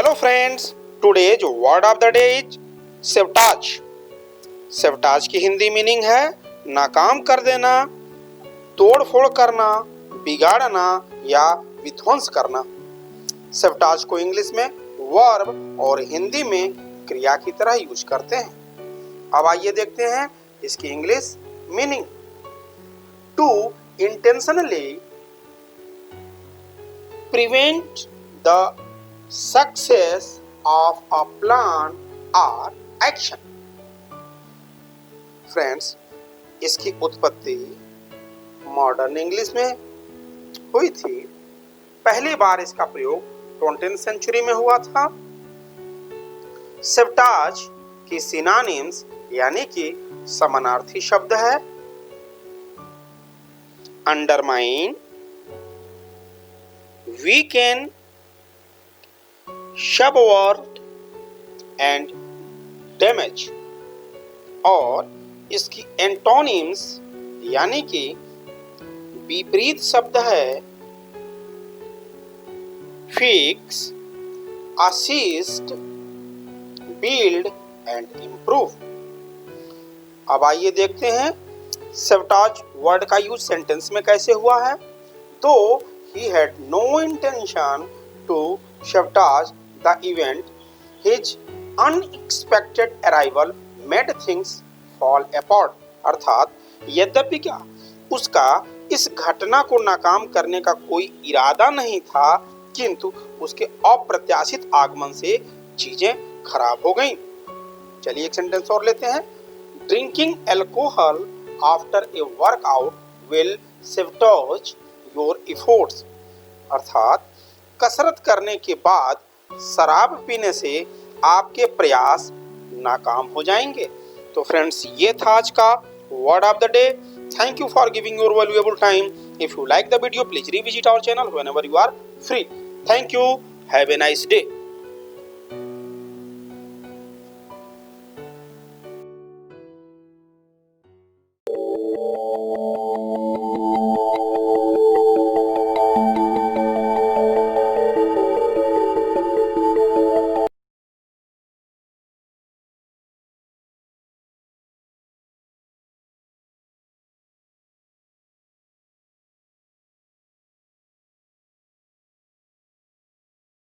Hello friends, today जो word of the day is sabotage. Sabotage की Hindi meaning है नाकाम कर देना, तोड़ फोड़ करना, बिगाड़ना या विध्वंस करना। सेवटाज को इंग्लिश में वर्ब और हिंदी में क्रिया की तरह यूज करते हैं। अब आइए देखते हैं इसकी English meaning. To intentionally prevent the success of a plan or action। Friends, इसकी उत्पत्ति मॉडर्न इंग्लिश में हुई थी। पहली बार इसका प्रयोग 20वीं सेंचुरी में हुआ था। सेवटाज की सिनोनिम्स यानी कि समानार्थी शब्द है undermine, weaken, subvert and damage। और इसकी एंटोनिम्स यानी कि विपरीत शब्द है fix, assist, build and improve. अब आइए देखते हैं सेवटाज वर्ड का यूज सेंटेंस में कैसे हुआ है। तो he had no intention to sabotage the event. His unexpected arrival made things fall apart। अर्थात यद्यपि क्या उसका इस घटना को नाकाम करने का कोई इरादा नहीं था, किंतु उसके अप्रत्याशित आगमन से चीजें खराब हो गईं। चलिए एक सेंटेंस और लेते हैं। Drinking alcohol after a workout will sabotage your efforts. अर्थात कसरत करने के बाद शराब पीने से आपके प्रयास नाकाम हो जाएंगे। तो फ्रेंड्स, ये था आज का word of the day. Thank you for giving your valuable time. If you like the video, please revisit our channel whenever you are free. Thank you. Have a nice day.